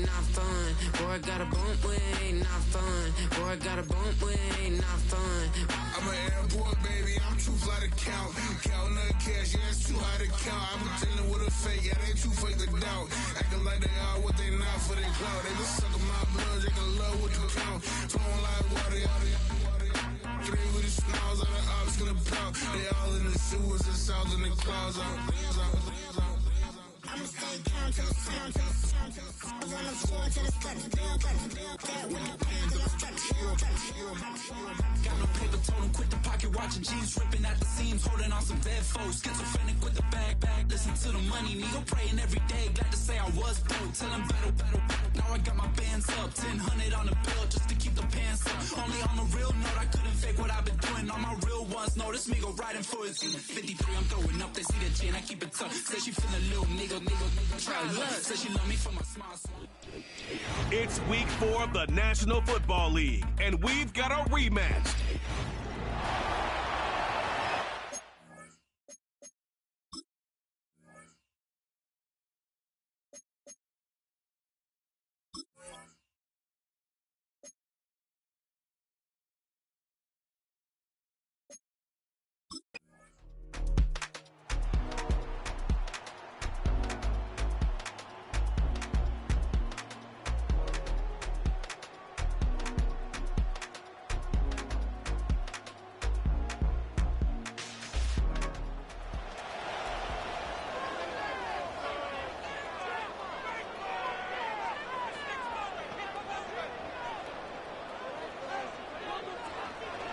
not fun. Boy, got a bump way, not fun. Boy, got a bump way, not fun. I'm an airport baby, I'm too fly to count. Counting the cash, yeah, it's too high to count. I'm pretending with a fake, yeah, they too fake to doubt. Acting like they are what they not for their clout. They been sucking my blood, they can love what you count. Flowing like water, get in with the smiles, all the ops gonna pout. They all in the sewers, the south in the clouds. I'ma stay down to the sound, to the sound, to the sound. On the floor to the steps, build, that with the band to the steps. Got no paper, told him quit the pocket, watching jeans ripping at the seams, holding on some bad foes. Schizophrenic with the bag, listen to the money, nigga praying every day. Glad to say I was broke, tell him battle. Now I got my bands up, 1000 on the bill just to keep the pants up. Only on the real note, I couldn't fake what I've been doing. All my real ones know this nigga riding for his 53. I'm throwing up, they see the chain, I keep it tough. Say she feeling a little nigga, try love. Say she love me for my smile. It's week 4 of the National Football League, and we've got a rematch.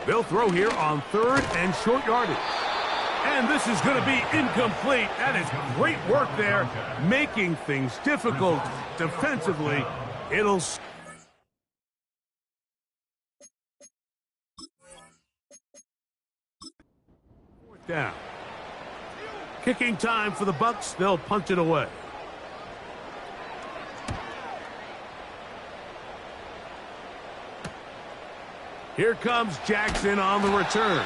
They'll throw here on 3rd and short yardage. And this is going to be incomplete. That is great work there, making things difficult defensively. It'll... down. Kicking time for the Bucs. They'll punt it away. Here comes Jackson on the return.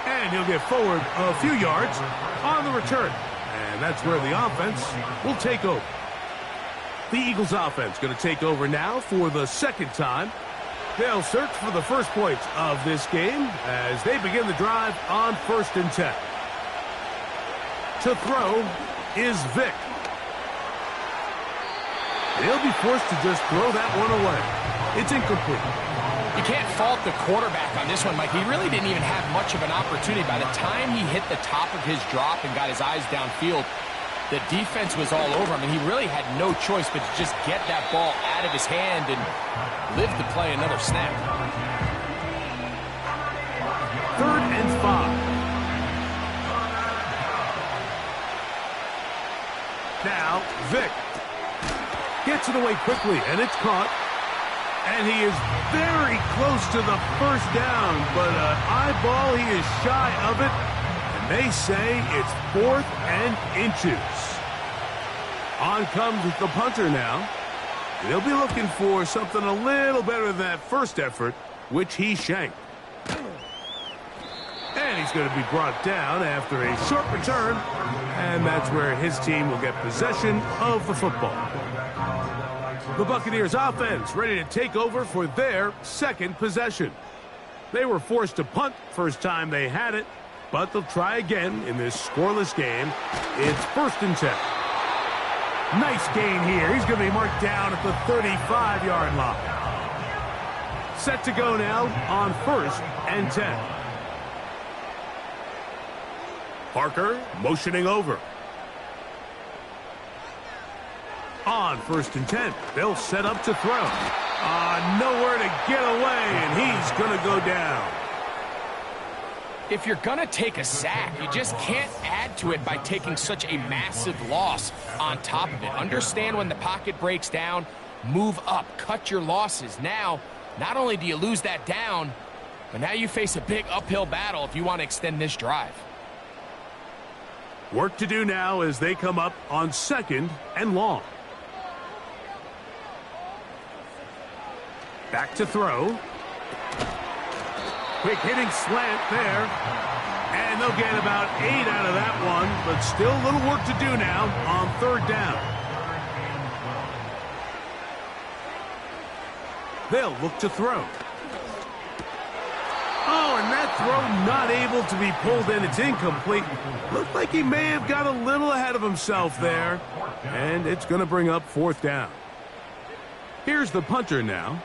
And he'll get forward a few yards on the return. And that's where the offense will take over. The Eagles offense going to take over now for the 2nd time. They'll search for the first points of this game as they begin the drive on 1st and 10. To throw is Vic. They'll be forced to just throw that one away. It's incomplete. You can't fault the quarterback on this one, Mike. He really didn't even have much of an opportunity. By the time he hit the top of his drop and got his eyes downfield, the defense was all over him, and he really had no choice but to just get that ball out of his hand and live to play another snap. 3rd and 5. Now, Vic gets it away quickly, and it's caught. And he is very close to the 1st down, but an eyeball, he is shy of it. And they say it's 4th and inches. On comes the punter now. They'll be looking for something a little better than that first effort, which he shanked. And he's going to be brought down after a short return. And that's where his team will get possession of the football. The Buccaneers offense ready to take over for their 2nd possession. They were forced to punt first time they had it, but they'll try again in this scoreless game. It's 1st and 10. Nice gain here. He's going to be marked down at the 35-yard line. Set to go now on 1st and 10. Parker motioning over. On 1st and 10, they'll set up to throw. Nowhere to get away, and he's going to go down. If you're going to take a sack, you just can't add to it by taking such a massive loss on top of it. Understand when the pocket breaks down, move up, cut your losses. Now, not only do you lose that down, but now you face a big uphill battle if you want to extend this drive. Work to do now as they come up on 2nd and long. Back to throw. Quick hitting slant there. And they'll get about 8 out of that one, but still a little work to do now on 3rd down. They'll look to throw. Oh, and that throw not able to be pulled in. It's incomplete. Looked like he may have got a little ahead of himself there. And it's going to bring up 4th down. Here's the punter now.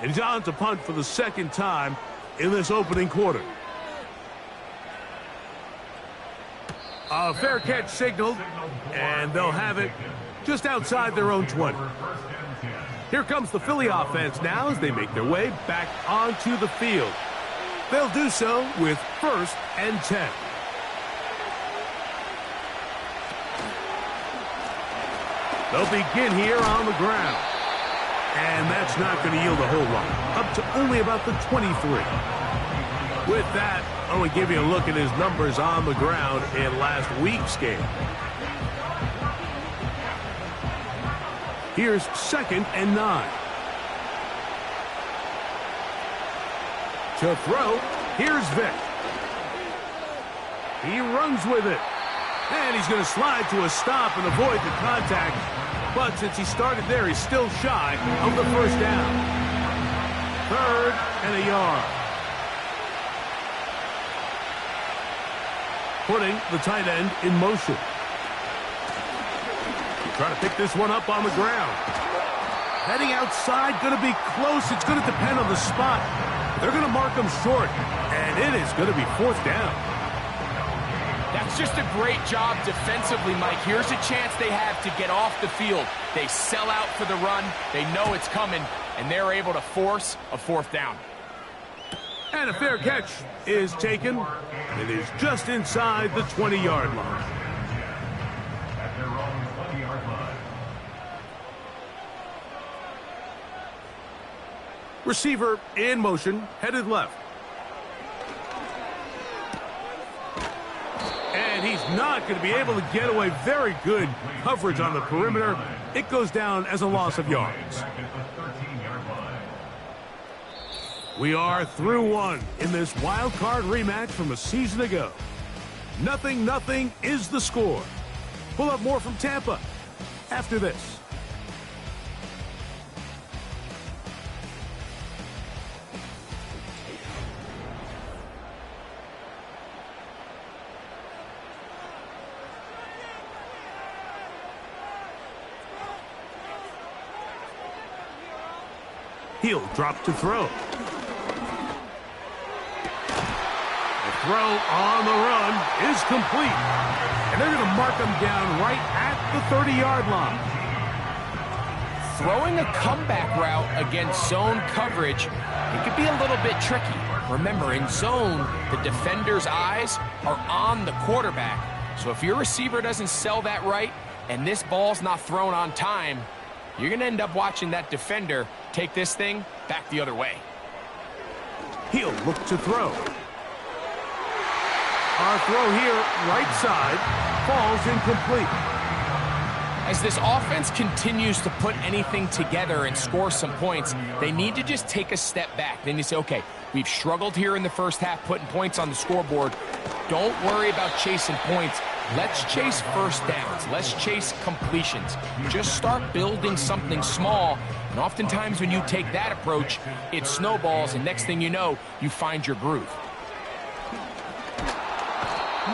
And he's on to punt for the 2nd time in this opening quarter. A fair catch signaled, and they'll have it just outside their own 20. Here comes the Philly offense now as they make their way back onto the field. They'll do so with 1st and 10. They'll begin here on the ground. And that's not going to yield a whole lot. Up to only about the 23. With that, I want to give you a look at his numbers on the ground in last week's game. Here's 2nd and 9. To throw, here's Vic. He runs with it. And he's going to slide to a stop and avoid the contact. But since he started there, he's still shy of the 1st down. 3rd and a yard. Putting the tight end in motion. Trying to pick this one up on the ground. Heading outside, going to be close. It's going to depend on the spot. They're going to mark him short, and it is going to be 4th down. That's just a great job defensively, Mike. Here's a chance they have to get off the field. They sell out for the run. They know it's coming, and they're able to force a 4th down. And a fair catch is taken. It is just inside the 20-yard line. Receiver in motion, headed left. And he's not going to be able to get away. Very good coverage on the perimeter. It goes down as a loss of yards. We are through one in this wild card rematch from a season ago. 0-0 is the score. We'll have more from Tampa after this. He'll drop to throw. The throw on the run is complete. And they're going to mark him down right at the 30-yard line. Throwing a comeback route against zone coverage, it could be a little bit tricky. Remember, in zone, the defender's eyes are on the quarterback. So if your receiver doesn't sell that right and this ball's not thrown on time, you're going to end up watching that defender take this thing back the other way. He'll look to throw. Our throw here, right side, falls incomplete. As this offense continues to put anything together and score some points, they need to just take a step back. Then you say, okay, we've struggled here in the first half putting points on the scoreboard. Don't worry about chasing points. Let's chase first downs. Let's chase completions. Just start building something small. And oftentimes when you take that approach, it snowballs, and next thing you know, you find your groove.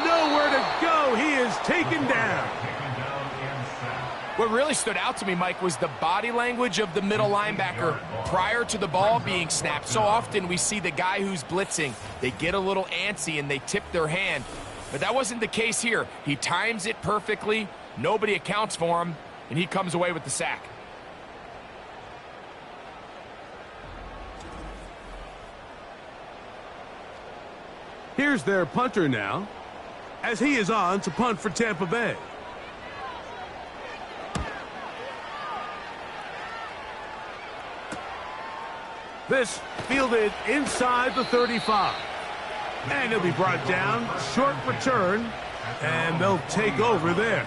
Nowhere to go. He is taken down. What really stood out to me, Mike, was the body language of the middle linebacker prior to the ball being snapped. So often we see the guy who's blitzing, they get a little antsy and they tip their hand. But that wasn't the case here. He times it perfectly, nobody accounts for him, and he comes away with the sack. Here's their punter now, as he is on to punt for Tampa Bay. This fielded inside the 35. And he'll be brought down, short return, and they'll take over there.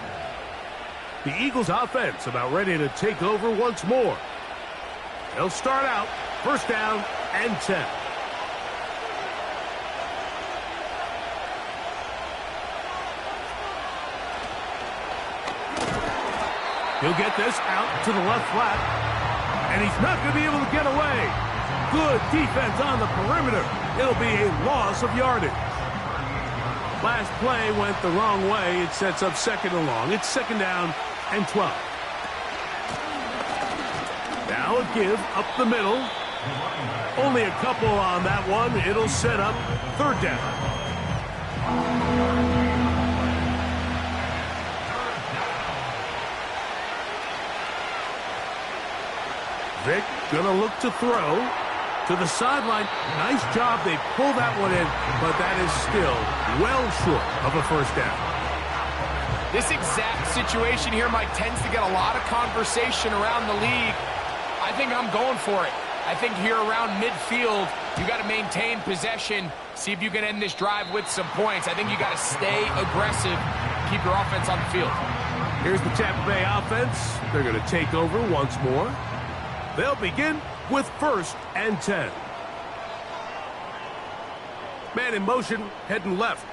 The Eagles offense about ready to take over once more. They'll start out, 1st down and 10. He'll get this out to the left flat. and he's not going to be able to get away. Good defense on the perimeter. It'll be a loss of yardage. Last play went the wrong way. It sets up second and long. It's second down and 12. Now a give up the middle. Only a couple on that one. It'll set up third down. Vic gonna look to throw to the sideline. Nice job. They pull that one in, but that is still well short of a first down. This exact situation here, Mike, tends to get a lot of conversation around the league. I think I'm going for it. I think here around midfield, you got to maintain possession, see if you can end this drive with some points. I think you got to stay aggressive, keep your offense on the field. Here's the Tampa Bay offense. They're going to take over once more. They'll begin with first and 10. Man in motion, heading left.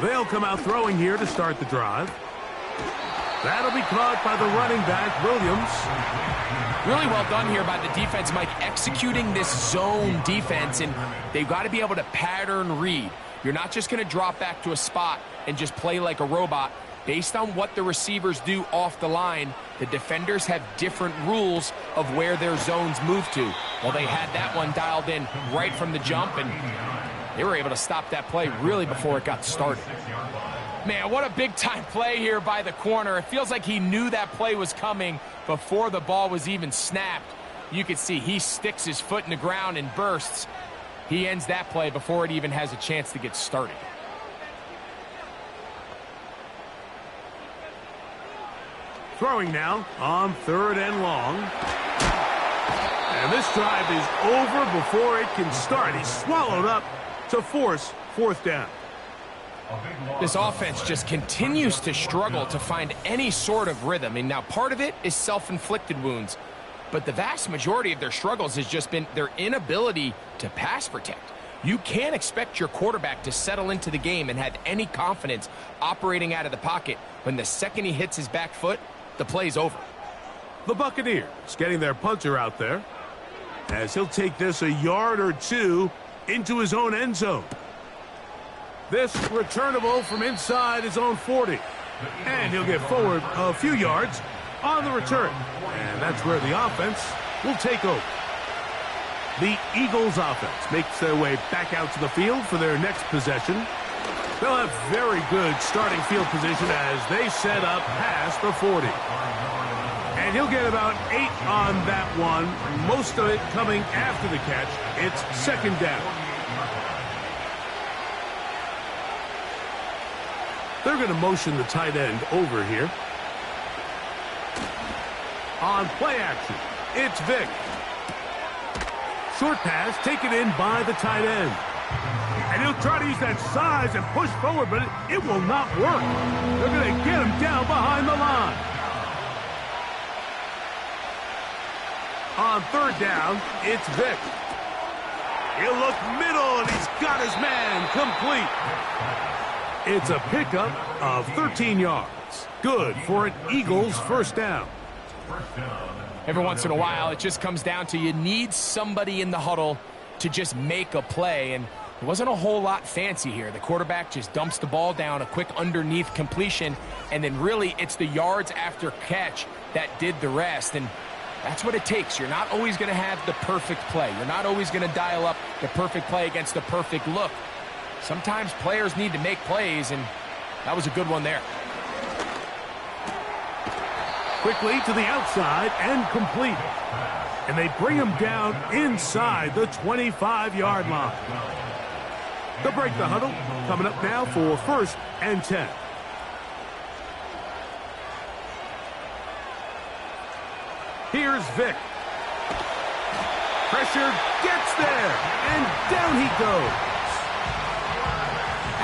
They'll come out throwing here to start the drive. That'll be caught by the running back, Williams. Really well done here by the defense, Mike, executing this zone defense, and they've got to be able to pattern read. You're not just going to drop back to a spot and just play like a robot. Based on what the receivers do off the line, the defenders have different rules of where their zones move to. Well, they had that one dialed in right from the jump, and they were able to stop that play really before it got started. Man, what a big-time play here by the corner. It feels like he knew that play was coming before the ball was even snapped. You can see he sticks his foot in the ground and bursts. He ends that play before it even has a chance to get started. Throwing now on third and long. And this drive is over before it can start. He's swallowed up to force fourth down. This offense just continues to struggle to find any sort of rhythm. And now part of it is self-inflicted wounds. But the vast majority of their struggles has just been their inability to pass protect. You can't expect your quarterback to settle into the game and have any confidence operating out of the pocket when the second he hits his back foot, the play's over. The Buccaneers getting their punter out there as he'll take this a yard or two into his own end zone. This returnable from inside his own 40. And he'll get forward a few yards on the return. And that's where the offense will take over. The Eagles offense makes their way back out to the field for their next possession. They'll have very good starting field position as they set up past the 40. And he'll get about 8 on that one, most of it coming after the catch. It's second down. They're going to motion the tight end over here. On play action, it's Vic. Short pass taken in by the tight end. And he'll try to use that size and push forward, but it will not work. They're going to get him down behind the line. On third down, it's Vic. He'll look middle, and he's got his man complete. It's a pickup of 13 yards. Good for an Eagles first down. Every once in a while, it just comes down to you need somebody in the huddle to just make a play, and it wasn't a whole lot fancy here. The quarterback just dumps the ball down, a quick underneath completion, and then really it's the yards after catch that did the rest, and that's what it takes. You're not always going to have the perfect play. You're not always going to dial up the perfect play against the perfect look. Sometimes players need to make plays, and that was a good one there. Quickly to the outside and complete. And they bring him down inside the 25-yard line. They'll break the huddle. Coming up now for first and 10. Here's Vic. Pressure gets there, and down he goes.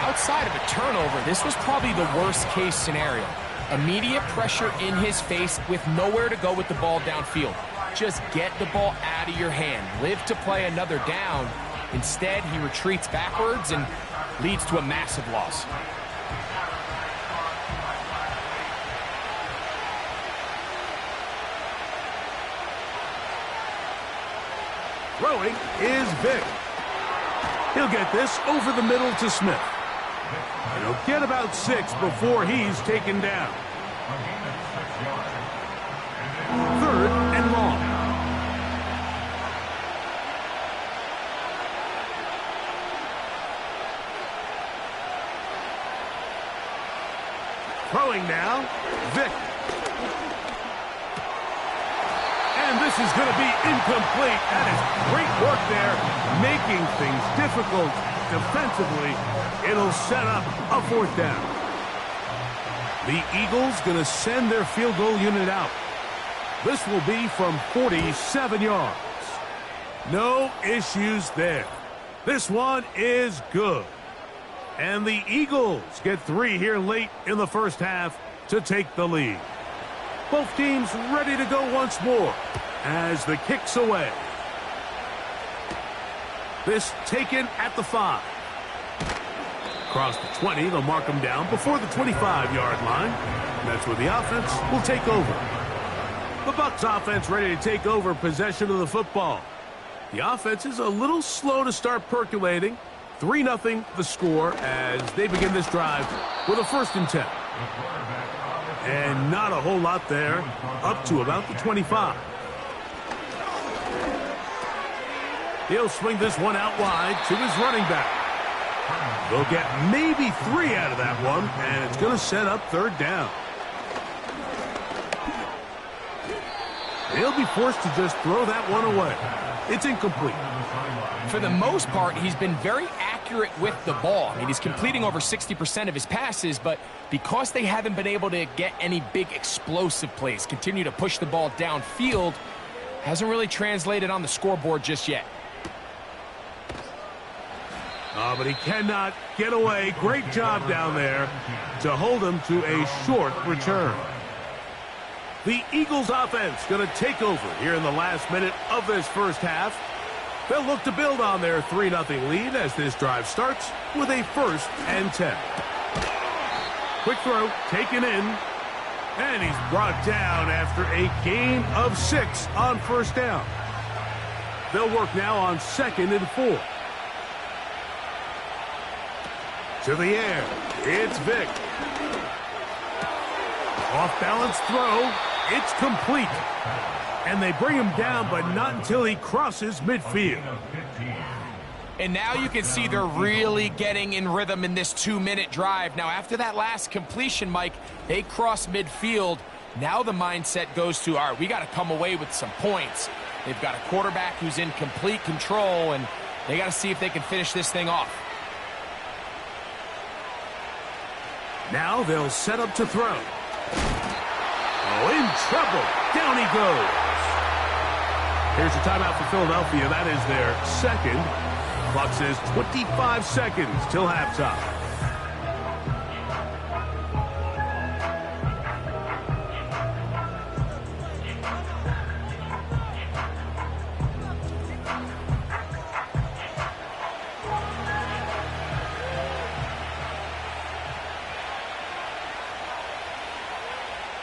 Outside of a turnover, this was probably the worst-case scenario. Immediate pressure in his face with nowhere to go with the ball downfield. Just get the ball out of your hand. Live to play another down. Instead, he retreats backwards and leads to a massive loss. Throwing is Vic. He'll get this over the middle to Smith. And he'll get about 6 before he's taken down. 3rd and long. Throwing now, Vic. And this is going to be incomplete. That is great work there, making things difficult defensively. It'll set up a 4th down. The Eagles going to send their field goal unit out. This will be from 47 yards. No issues there. This one is good. And the Eagles get 3 here late in the first half to take the lead. Both teams ready to go once more as the kick's away. This taken at the 5. Across the 20, they'll mark them down before the 25-yard line. And that's where the offense will take over. The Bucs offense ready to take over possession of the football. The offense is a little slow to start percolating. 3-0 the score as they begin this drive with a 1st and 10. And not a whole lot there, up to about the 25. He'll swing this one out wide to his running back. They'll get maybe 3 out of that one, and it's going to set up 3rd down. He'll be forced to just throw that one away. It's incomplete. For the most part, he's been very accurate with the ball. I mean, he's completing over 60% of his passes, but because they haven't been able to get any big explosive plays, continue to push the ball downfield, hasn't really translated on the scoreboard just yet. Oh, but he cannot get away. Great job down there to hold him to a short return. The Eagles offense going to take over here in the last minute of this first half. They'll look to build on their 3-0 lead as this drive starts with a 1st and 10. Quick throw, taken in, and he's brought down after a gain of 6 on 1st down. They'll work now on 2nd and 4. To the air, it's Vic. Off-balance throw, it's complete. And they bring him down, but not until he crosses midfield. And now you can see they're really getting in rhythm in this 2-minute drive. Now, after that last completion, Mike, they cross midfield. Now the mindset goes to, all right, we got to come away with some points. They've got a quarterback who's in complete control, and they got to see if they can finish this thing off. Now they'll set up to throw. Oh, in trouble. Down he goes. Here's a timeout for Philadelphia. That is their 2nd. Clock says 25 seconds till halftime.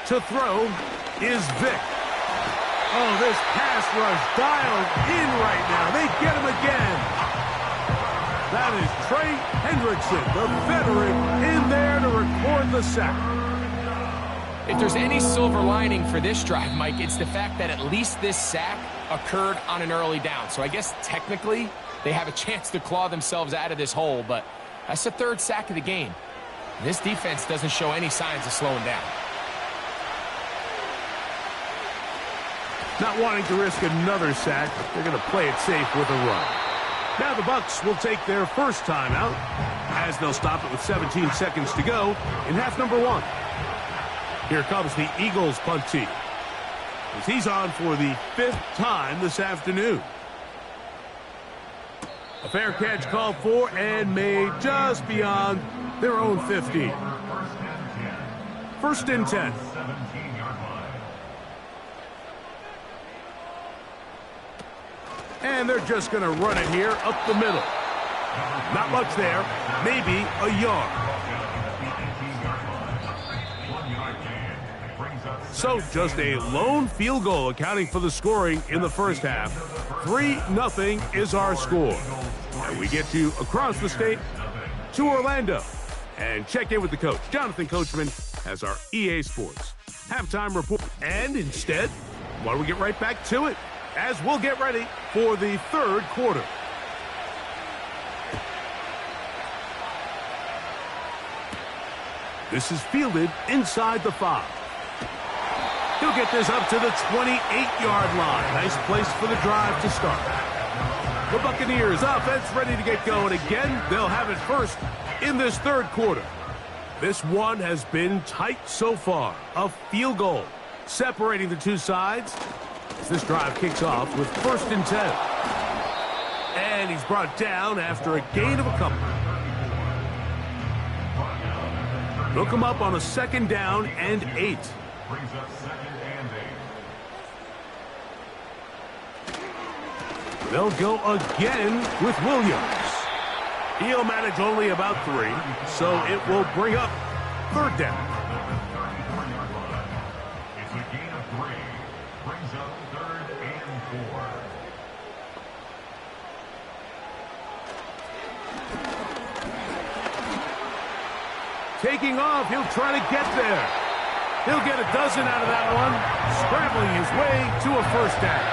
To throw is Vic. Oh, this pass rush dialed in right now. They get him again. That is Trey Hendrickson, the veteran, in there to record the sack. If there's any silver lining for this drive, Mike, it's the fact that at least this sack occurred on an early down. So I guess technically they have a chance to claw themselves out of this hole, but that's the 3rd sack of the game. This defense doesn't show any signs of slowing down. Not wanting to risk another sack, they're going to play it safe with a run. Now the Bucs will take their 1st timeout as they'll stop it with 17 seconds to go in half number 1. Here comes the Eagles punt team as he's on for the 5th time this afternoon. A fair catch called for and made just beyond their own 15. 1st and 10. And they're just going to run it here up the middle. Not much there, maybe a yard. So just a lone field goal accounting for the scoring in the first half. 3-0 is our score. And we get you across the state to Orlando and check in with the coach. Jonathan Coachman has our EA Sports halftime report. And instead, why don't we get right back to it as we'll get ready for the third quarter. This is fielded inside the 5. He'll get this up to the 28-yard line. Nice place for the drive to start. The Buccaneers offense ready to get going again. They'll have it first in this third quarter. This one has been tight so far. A field goal separating the two sides. This drive kicks off with 1st and 10. And he's brought down after a gain of a couple. They'll come up on a 2nd down and 8. Brings up 2nd and 8. They'll go again with Williams. He'll manage only about 3, so it will bring up 3rd down. It's a gain of 3. Brings up 3rd and 4. Taking off, he'll try to get there. He'll get a dozen out of that one, scrambling his way to a 1st down.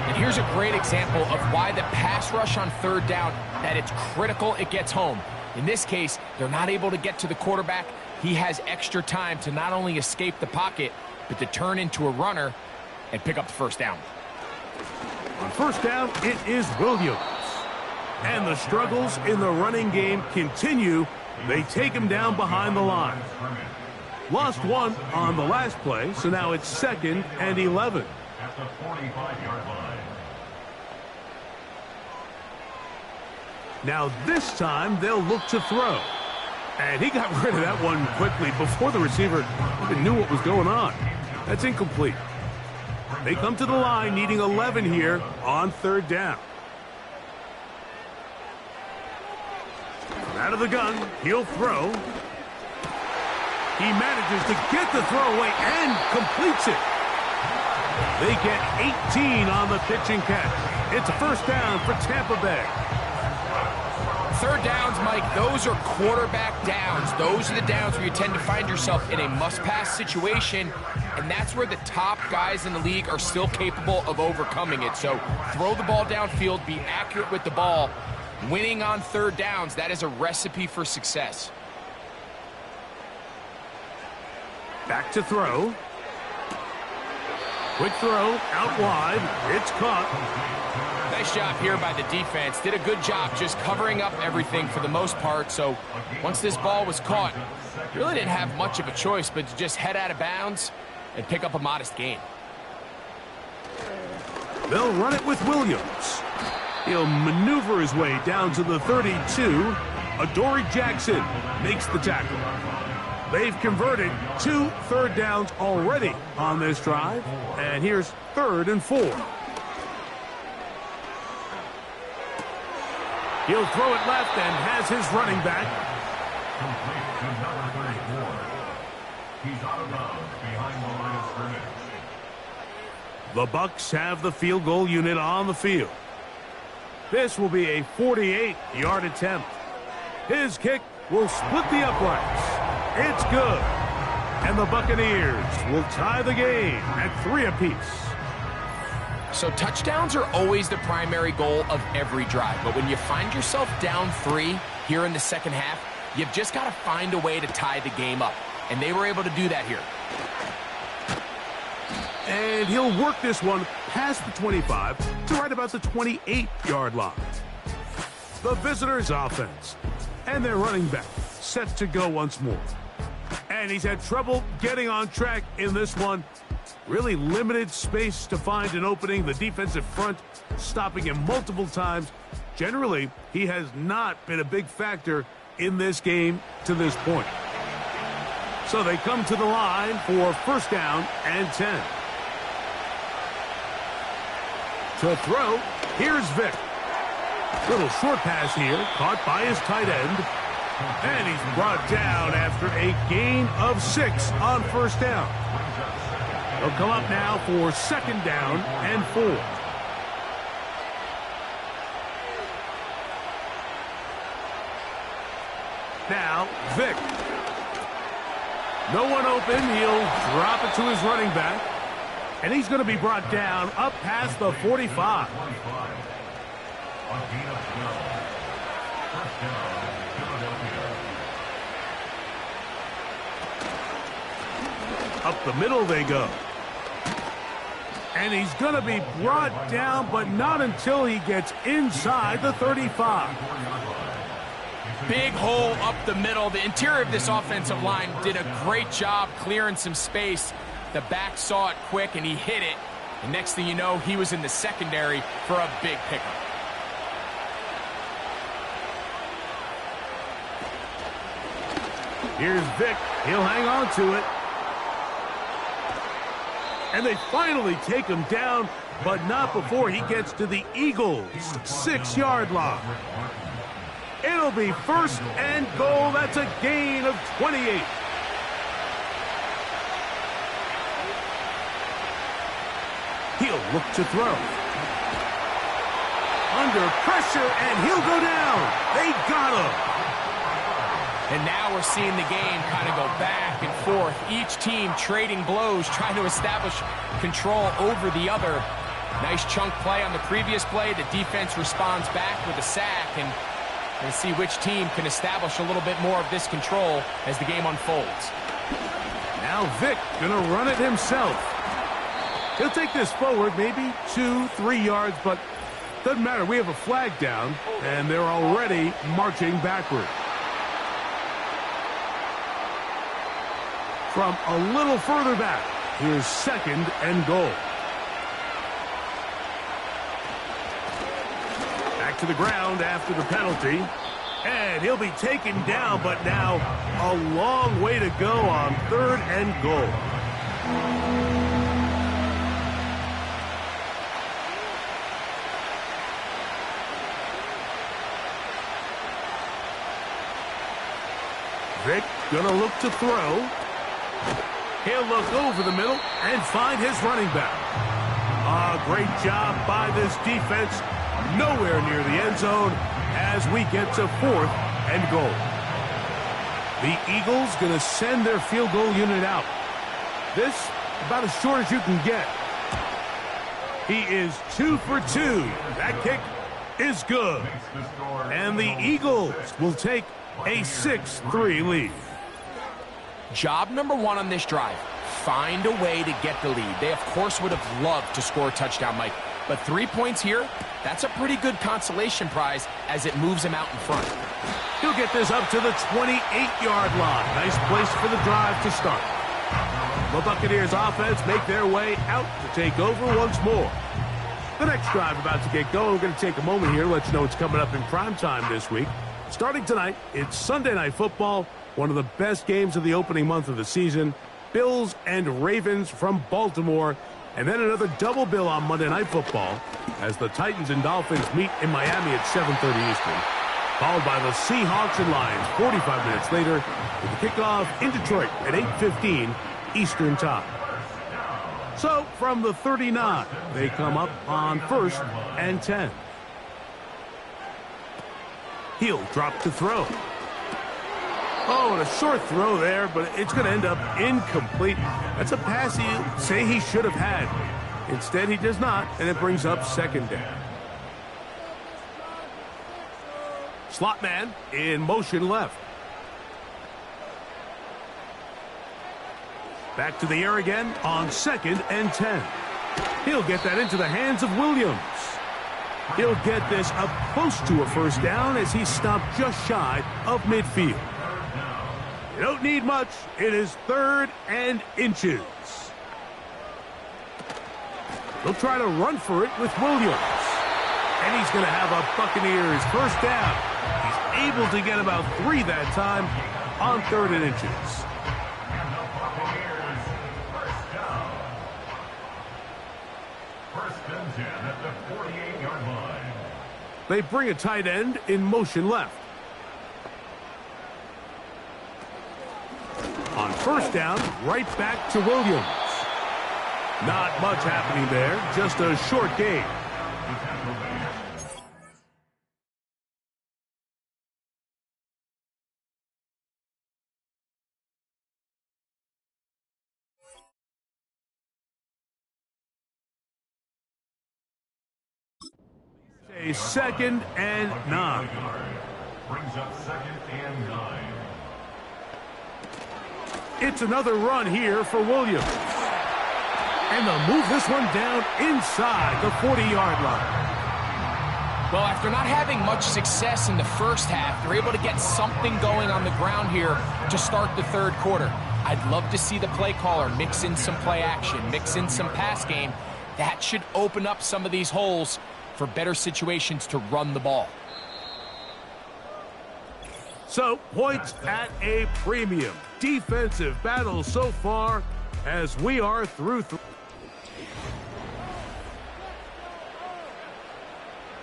And here's a great example of why the pass rush on 3rd down, that it's critical it gets home. In this case, they're not able to get to the quarterback. He has extra time to not only escape the pocket, but to turn into a runner and pick up the 1st down. On 1st down, it is Williams. And the struggles in the running game continue. They take him down behind the line. Lost 1 on the last play, so now it's 2nd and 11. At the 45-yard line. Now this time they'll look to throw. And he got rid of that one quickly before the receiver even knew what was going on. That's incomplete. They come to the line needing 11 here on 3rd down. Out of the gun, he'll throw. He manages to get the throw away and completes it. They get 18 on the pitch and catch. It's a 1st down for Tampa Bay. 3rd downs, Mike, those are quarterback downs. Those are the downs where you tend to find yourself in a must-pass situation, and that's where the top guys in the league are still capable of overcoming it. So throw the ball downfield, be accurate with the ball. Winning on 3rd downs, that is a recipe for success. Back to throw. Quick throw, out wide. It's caught. Nice job here by the defense. Did a good job just covering up everything for the most part. So once this ball was caught, really didn't have much of a choice but to just head out of bounds and pick up a modest gain. They'll run it with Williams. He'll maneuver his way down to the 32. Adoree Jackson makes the tackle. They've converted 2 3rd downs already on this drive. And here's 3rd and 4. He'll throw it left and has his running back. Complete to number 34. He's out of bounds behind the line of scrimmage. The Bucs have the field goal unit on the field. This will be a 48-yard attempt. His kick will split the uprights. It's good. And the Buccaneers will tie the game at 3 apiece. So touchdowns are always the primary goal of every drive. But when you find yourself down 3 here in the second half, you've just got to find a way to tie the game up. And they were able to do that here. And he'll work this one past the 25 to right about the 28-yard line. The visitors' offense and their running back set to go once more. And he's had trouble getting on track in this one. Really limited space to find an opening. The defensive front stopping him multiple times. Generally, he has not been a big factor in this game to this point. So they come to the line for 1st down and 10. To throw, here's Vick. Little short pass here, caught by his tight end. And he's brought down after a gain of 6 on first down. They'll come up now for second down and 4. Now, Vic. No one open. He'll drop it to his running back. And he's going to be brought down up past the 45. Up the middle they go. And he's going to be brought down, but not until he gets inside the 35. Big hole up the middle. The interior of this offensive line did a great job clearing some space. The back saw it quick, and he hit it. And next thing you know, he was in the secondary for a big pickup. Here's Vic. He'll hang on to it. And they finally take him down, but not before he gets to the Eagles' 6-yard line. It'll be first and goal. That's a gain of 28. He'll look to throw. Under pressure, and he'll go down. They got him. And now we're seeing the game kind of go back and forth. Each team trading blows, trying to establish control over the other. Nice chunk play on the previous play. The defense responds back with a sack, and we'll see which team can establish a little bit more of this control as the game unfolds. Now Vic gonna run it himself. He'll take this forward, maybe 2-3 yards, but doesn't matter. We have a flag down, and they're already marching backward. From a little further back, here's second and goal. Back to the ground after the penalty. And he'll be taken down, but now a long way to go on third and goal. Vic gonna look to throw. He'll look over the middle and find his running back. Great job by this defense. Nowhere near the end zone as we get to fourth and goal. The Eagles going to send their field goal unit out. This about as short as you can get. He is 2 for 2. That kick is good. And the Eagles will take a 6-3 lead. Job number 1 on this drive, find a way to get the lead. They, of course, would have loved to score a touchdown, Mike. But 3 points here, that's a pretty good consolation prize as it moves him out in front. He'll get this up to the 28-yard line. Nice place for the drive to start. The Buccaneers offense make their way out to take over once more. The next drive about to get going. We're going to take a moment here to let you know what's coming up in primetime this week. Starting tonight, it's Sunday Night Football. One of the best games of the opening month of the season. Bills and Ravens from Baltimore. And then another double bill on Monday Night Football as the Titans and Dolphins meet in Miami at 7:30 Eastern. Followed by the Seahawks and Lions 45 minutes later with the kickoff in Detroit at 8:15 Eastern Time. So from the 39, they come up on 1st and 10. He'll drop to throw. Oh, and a short throw there, but it's going to end up incomplete. That's a pass you say he should have had. Instead, he does not, and it brings up second down. Slot man in motion left. Back to the air again on 2nd and 10. He'll get that into the hands of Williams. He'll get this up close to a first down as he's stopped just shy of midfield. You don't need much. It is 3rd and inches. He'll try to run for it with Williams. And he's going to have a Buccaneers first down. He's able to get about 3 that time on 3rd and inches. First and 10 at the 48-yard line. They bring a tight end in motion left. first down right back to Williams. Not much happening there, just a short gain. A 2nd and 9. Brings up 2nd and 9. It's another run here for Williams. And they'll move this one down inside the 40-yard line. Well, after not having much success in the first half, they're able to get something going on the ground here to start the third quarter. I'd love to see the play caller mix in some play action, mix in some pass game. That should open up some of these holes for better situations to run the ball. So, points at a premium. Defensive battle so far as we are through.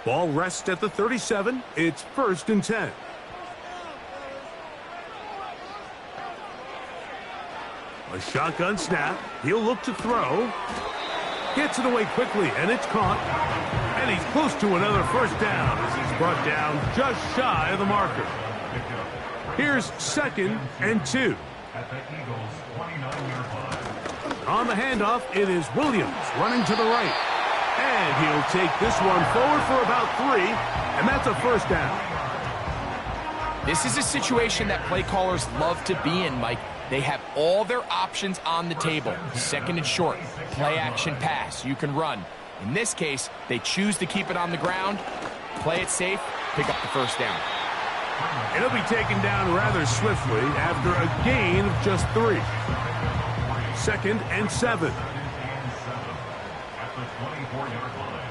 Ball rests at the 37. It's 1st and 10. A shotgun snap. He'll look to throw. Gets it away quickly, and it's caught. And he's close to another first down as he's brought down just shy of the marker. Here's 2nd and 2. At the Eagles' 29-yard line. On the handoff, it is Williams running to the right. And he'll take this one forward for about 3, and that's a first down. This is a situation that play callers love to be in, Mike. They have all their options on the table. 2nd and short, play action pass, you can run. In this case, they choose to keep it on the ground, play it safe, pick up the first down. It'll be taken down rather swiftly after a gain of just 3. 2nd and 7. At the 24-yard line.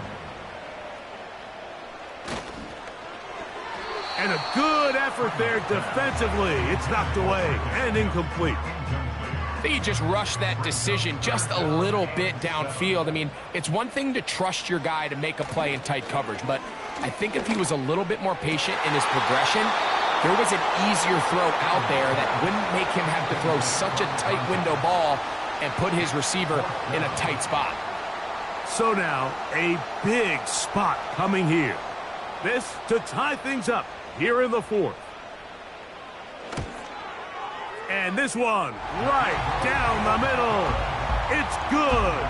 And a good effort there defensively. It's knocked away and incomplete. I think he just rushed that decision just a little bit downfield. I mean, it's one thing to trust your guy to make a play in tight coverage, but I think if he was a little bit more patient in his progression, there was an easier throw out there that wouldn't make him have to throw such a tight window ball and put his receiver in a tight spot. So now, a big spot coming here. This to tie things up here in the 4th. And this one right down the middle. It's good.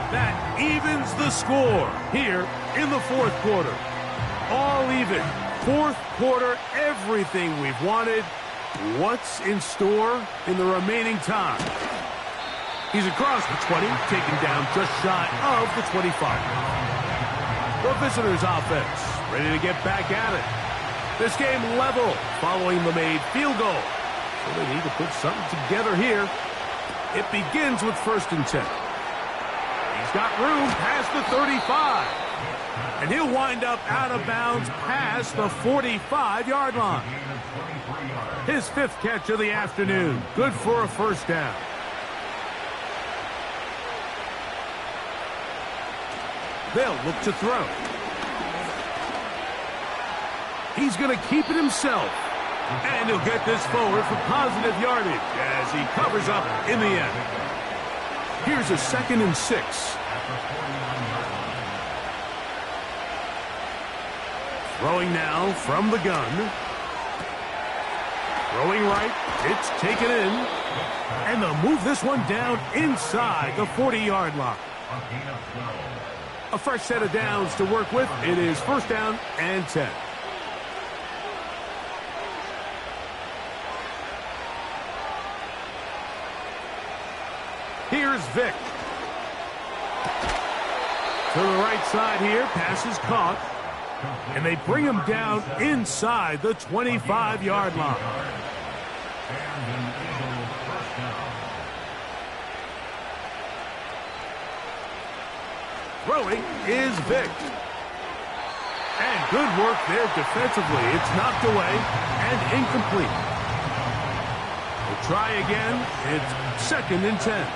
That evens the score here in the 4th quarter. All even. 4th quarter, everything we've wanted. What's in store in the remaining time? He's across the 20, taken down just shy of the 25. The visitors' offense ready to get back at it. This game level following the made field goal. So they need to put something together here. It begins with 1st and 10. He's got room past the 35. And he'll wind up out of bounds past the 45-yard line. His 5th catch of the afternoon. Good for a first down. They'll look to throw. He's going to keep it himself. And he'll get this forward for positive yardage as he covers up in the end. Here's a 2nd and 6. Throwing now from the gun. Throwing right. It's taken in. And they'll move this one down inside the 40-yard line. A fresh set of downs to work with. It is 1st down and 10. Here's Vic. To the right side here. Pass is caught. And they bring him down inside the 25-yard line. Throwing is Vic. And good work there defensively. It's knocked away and incomplete. We'll try again. It's 2nd and 10.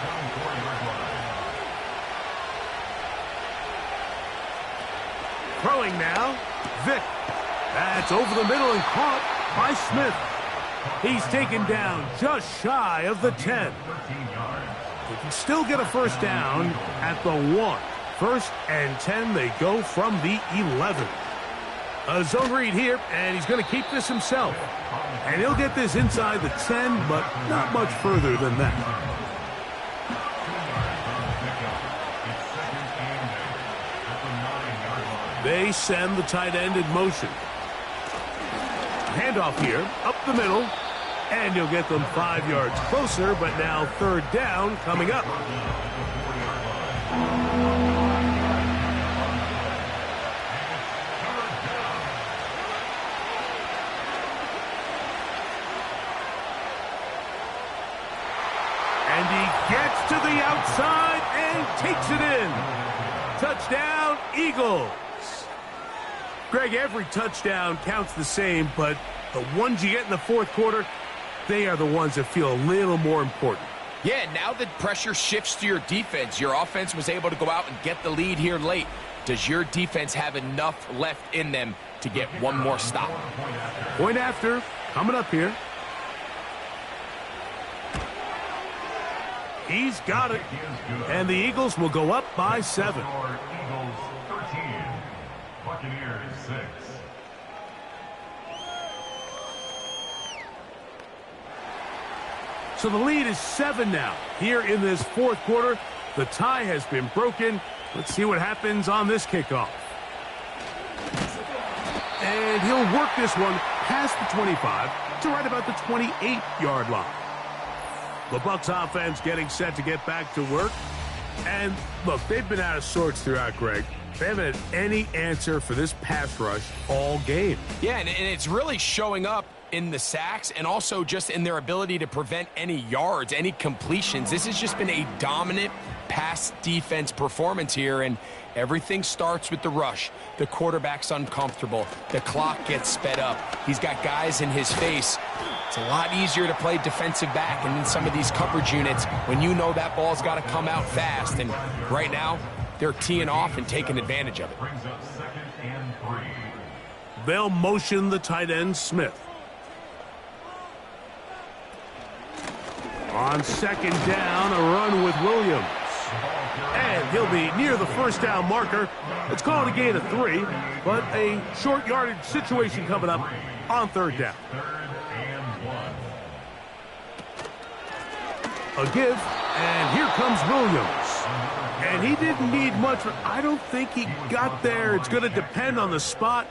Throwing now, Vic. That's over the middle and caught by Smith. He's taken down just shy of the 10. They can still get a first down at the 1. First and 10, they go from the 11. A zone read here, and he's going to keep this himself. And he'll get this inside the 10, but not much further than that. They send the tight end in motion. Handoff here, up the middle, and you'll get them 5 yards closer, but now third down coming up. And he gets to the outside and takes it in. Touchdown, Eagles. Greg, every touchdown counts the same, but the ones you get in the fourth quarter, they are the ones that feel a little more important. Yeah, now the pressure shifts to your defense. Your offense was able to go out and get the lead here late. Does your defense have enough left in them to get one more stop? Point after, coming up here. He's got it. And the Eagles will go up by 7. Eagles 13, Buccaneers 6. So the lead is 7 now. Here in this fourth quarter, the tie has been broken. Let's see what happens on this kickoff. And he'll work this one past the 25 to right about the 28-yard line. The Bucs offense getting set to get back to work. And look, they've been out of sorts throughout, Greg. They haven't had any answer for this pass rush all game. Yeah, and it's really showing up in the sacks and also just in their ability to prevent any yards, any completions. This has just been a dominant pass defense performance here, and everything starts with the rush. The quarterback's uncomfortable. The clock gets sped up. He's got guys in his face. It's a lot easier to play defensive back and in some of these coverage units when you know that ball's got to come out fast. And right now, they're teeing off and taking advantage of it. Brings up 2nd and 3. They'll motion the tight end, Smith. On second down, a run with Williams. And he'll be near the first down marker. Let's call it a gain of 3, but a short yardage situation coming up on third down. 3rd and 1. A give, and here comes Williams. And he didn't need much, but I don't think he got there. It's going to depend on the spot.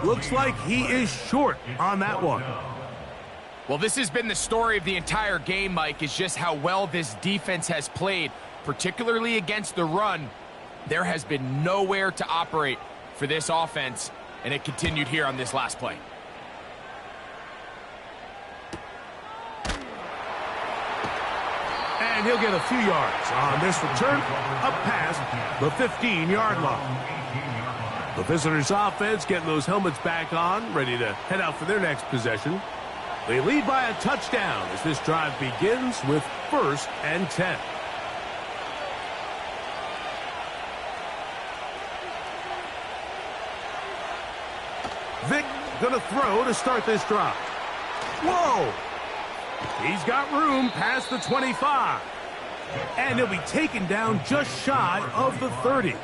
Looks like he is short on that one. Well, this has been the story of the entire game, Mike, is just how well this defense has played, particularly against the run. There has been nowhere to operate for this offense, and it continued here on this last play. And he'll get a few yards on this return, up past the 15-yard line. The visitors' offense getting those helmets back on, ready to head out for their next possession. They lead by a touchdown as this drive begins with 1st and 10. Vic gonna throw to start this drive. Whoa! He's got room past the 25. And he'll be taken down just shy of the 30.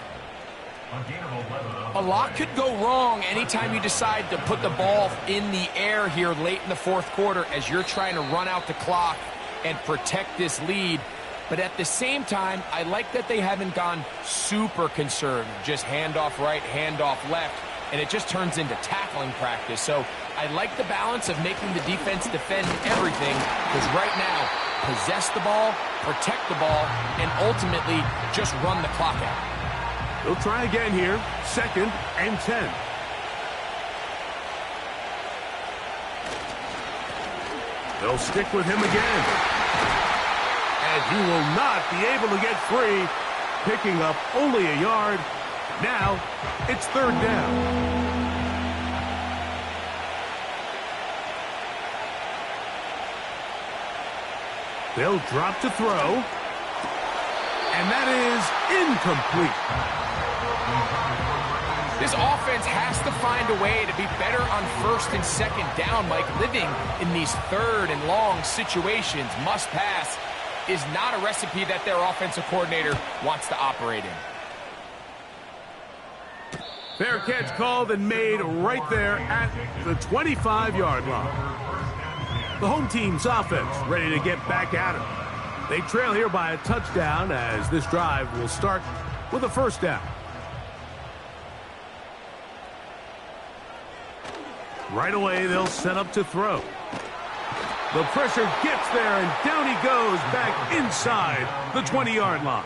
A lot could go wrong anytime you decide to put the ball in the air here late in the fourth quarter as you're trying to run out the clock and protect this lead. But at the same time, I like that they haven't gone super conservative, just handoff right, handoff left, and it just turns into tackling practice. So I like the balance of making the defense defend everything, because right now, possess the ball, protect the ball, and ultimately just run the clock out. They'll try again here, 2nd and 10. They'll stick with him again. And he will not be able to get free, picking up only a yard. Now, it's 3rd down. They'll drop to throw. And that is incomplete. This offense has to find a way to be better on first and second down, Mike. Living in these third and long situations, must pass, is not a recipe that their offensive coordinator wants to operate in. Fair catch called and made right there at the 25-yard line. The home team's offense ready to get back at it. They trail here by a touchdown as this drive will start with a first down. Right away, they'll set up to throw. The pressure gets there, and down he goes back inside the 20-yard line.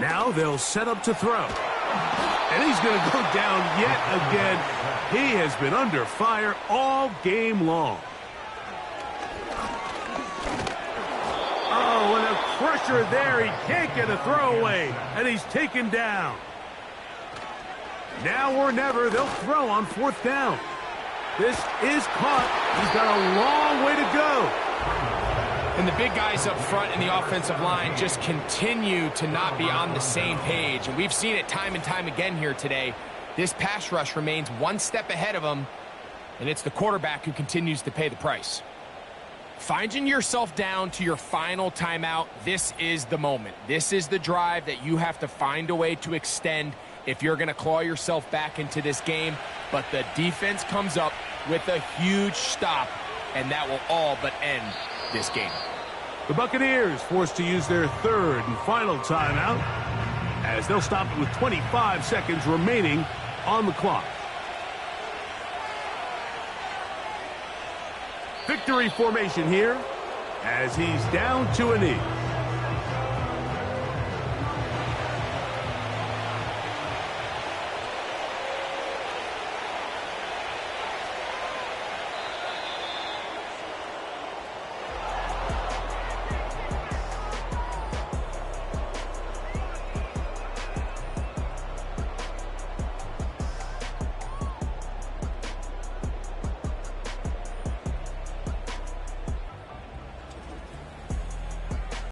Now they'll set up to throw. And he's going to go down yet again. He has been under fire all game long. Oh, and a pressure there. He can't get a throwaway, and he's taken down. Now or never, they'll throw on fourth down. This is caught. He's got a long way to go. And the big guys up front in the offensive line just continue to not be on the same page. And we've seen it time and time again here today. This pass rush remains one step ahead of them, and it's the quarterback who continues to pay the price. Finding yourself down to your final timeout, this is the moment. This is the drive that you have to find a way to extend if you're going to claw yourself back into this game. But the defense comes up with a huge stop, and that will all but end this game. The Buccaneers forced to use their third and final timeout as they'll stop it with 25 seconds remaining on the clock. Victory formation here as he's down to a knee.